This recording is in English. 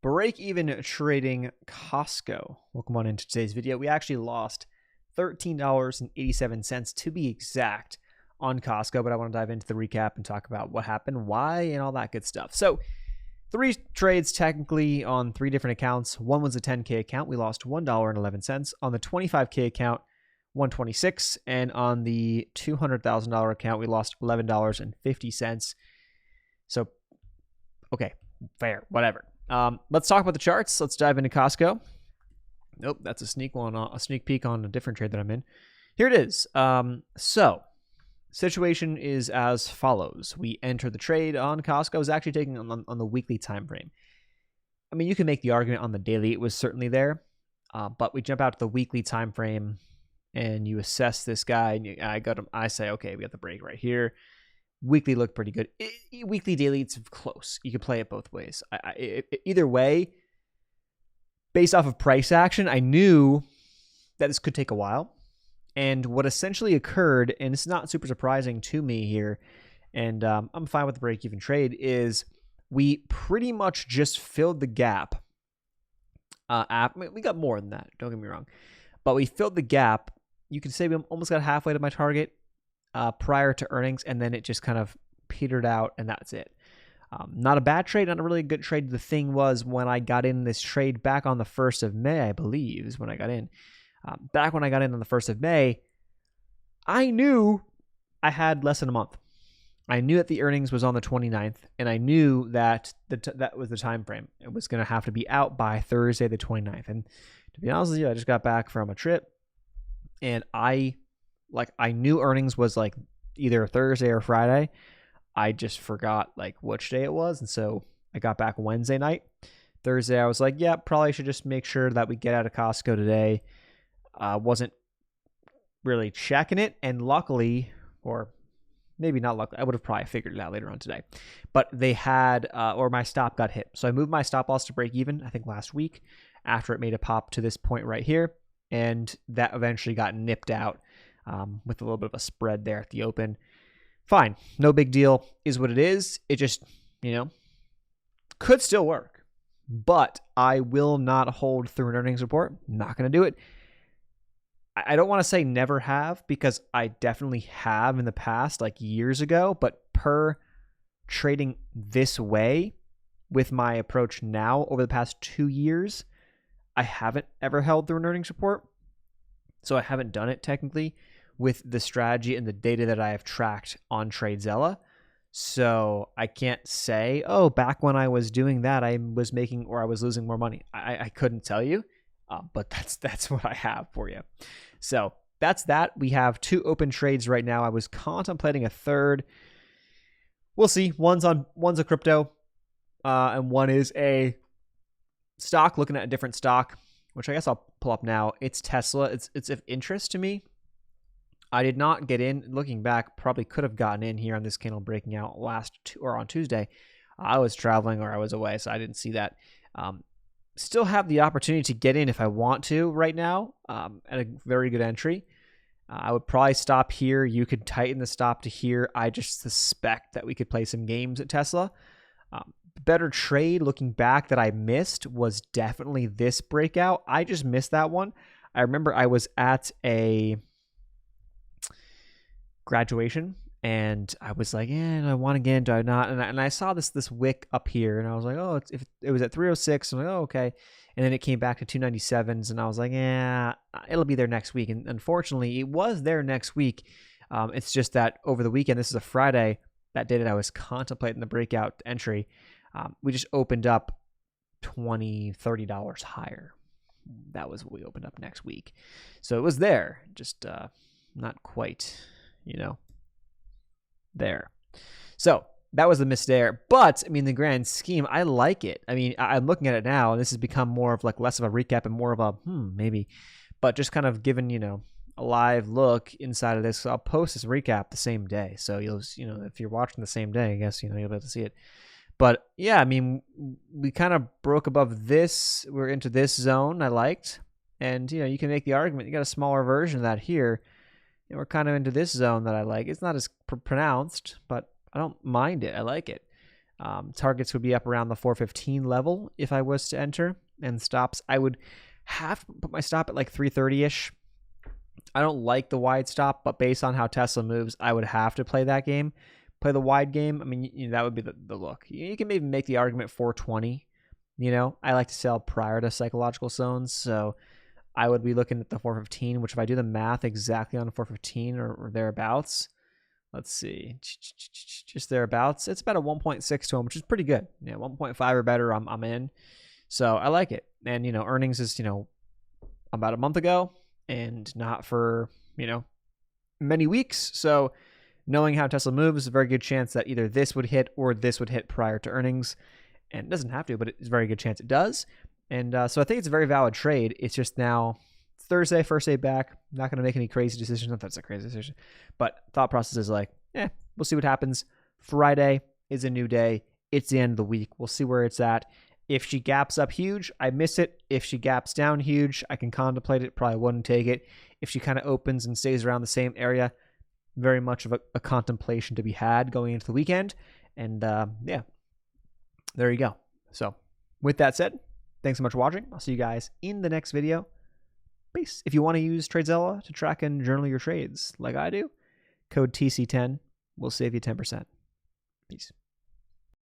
break-even trading Costco. Welcome on into today's video. We actually lost $13.87 to be exact on Costco, but I want to dive into the recap and talk about what happened, why, and all that good stuff. So 3 trades technically on 3 different accounts. One was a 10K account. We lost $1.11. On the 25K account, $1.26, and on the $200,000 account, we lost $11.50. So, okay, fair, whatever. Let's talk about the charts. Let's dive into Costco. Nope, that's a sneak peek on a different trade that I'm in. Here it is. So, situation is as follows. We enter the trade on Costco. I was actually taking on the weekly time frame. I mean, you can make the argument on the daily. It was certainly there, but we jump out to the weekly time frame, and you assess this guy. And I say, okay, we got the break right here. Weekly looked pretty good. Weekly, daily, it's close. You can play it both ways. Either way, based off of price action, I knew that this could take a while. And what essentially occurred, and it's not super surprising to me here, and I'm fine with the break-even trade, is we pretty much just filled the gap. We got more than that, don't get me wrong. But we filled the gap. You could say we almost got halfway to my target prior to earnings, and then it just kind of petered out, and that's it. Not a bad trade, not a really good trade. The thing was, when I got in this trade back on the 1st of May, I believe, is when I got in. Back when I got in on the 1st of May, I knew I had less than a month. I knew that the earnings was on the 29th, and I knew that that was the time frame. It was going to have to be out by Thursday the 29th. And to be honest with you, I just got back from a trip, and I knew earnings was like either Thursday or Friday. I just forgot like which day it was, and so I got back Wednesday night. Thursday, I was like, yeah, probably should just make sure that we get out of Costco today. Wasn't really checking it, and luckily, or maybe not luckily, I would have probably figured it out later on today, but they had, or my stop got hit. So I moved my stop loss to break even, I think last week, after it made a pop to this point right here, and that eventually got nipped out with a little bit of a spread there at the open. Fine, no big deal, is what it is. It just, could still work, but I will not hold through an earnings report. Not going to do it. I don't want to say never have, because I definitely have in the past, like years ago, but per trading this way with my approach now over the past 2 years, I haven't ever held through an earnings report. So I haven't done it technically with the strategy and the data that I have tracked on TradeZella. So I can't say, oh, back when I was doing that, I was making or I was losing more money. I couldn't tell you, but that's what I have for you. So that's that. We have 2 open trades right now. I was contemplating a third. We'll see. One's a crypto, and one is a stock. Looking at a different stock, which I guess I'll pull up now. It's Tesla. It's of interest to me. I did not get in. Looking back, probably could have gotten in here on this candle breaking out on Tuesday. I was traveling or I was away, so I didn't see that. Still have the opportunity to get in if I want to right now at a very good entry. I would probably stop here. You could tighten the stop to here. I just suspect that we could play some games at Tesla. Better trade looking back that I missed was definitely this breakout. I just missed that one. I remember I was at a graduation, and I was like, I want again, do I not? And I saw this wick up here, and I was like, oh, if it was at 306. I'm like, oh, okay. And then it came back to 297s, and I was like, yeah, it'll be there next week. And unfortunately, it was there next week. It's just that over the weekend, this is a Friday, that day that I was contemplating the breakout entry, we just opened up $20, $30 higher. That was what we opened up next week. So it was there, just not quite, there. So that was a miss there. But I mean, the grand scheme, I like it. I mean, I'm looking at it now, and this has become more of like less of a recap and more of a maybe, but just kind of given a live look inside of this. So I'll post this recap the same day, so you'll if you're watching the same day, I guess you'll be able to see it. But yeah, I mean, we kind of broke above this. We're into this zone I liked, and you can make the argument you got a smaller version of that here. And we're kind of into this zone that I like. It's not as pronounced, but I don't mind it. I like it. Targets would be up around the 415 level if I was to enter, and stops, I would have to put my stop at like 330-ish. I don't like the wide stop, but based on how Tesla moves, I would have to play that game. Play the wide game. I mean, that would be the look. You can maybe make the argument 420. I like to sell prior to psychological zones, so I would be looking at the 415, which if I do the math exactly on 415 or thereabouts, let's see, just thereabouts, it's about a 1.6 to 1, which is pretty good. 1.5 or better, I'm in. So I like it. And, earnings is, about a month ago and not for, many weeks. So knowing how Tesla moves, a very good chance that either this would hit or this would hit prior to earnings. And it doesn't have to, but it's a very good chance it does. And so I think it's a very valid trade. It's just now Thursday, first day back. Not going to make any crazy decisions. Not that's a crazy decision. But thought process is like, we'll see what happens. Friday is a new day. It's the end of the week. We'll see where it's at. If she gaps up huge, I miss it. If she gaps down huge, I can contemplate it. Probably wouldn't take it. If she kind of opens and stays around the same area, very much of a contemplation to be had going into the weekend. And there you go. So with that said, thanks so much for watching. I'll see you guys in the next video. Peace. If you want to use TradeZilla to track and journal your trades like I do, code TC10 will save you 10%. Peace.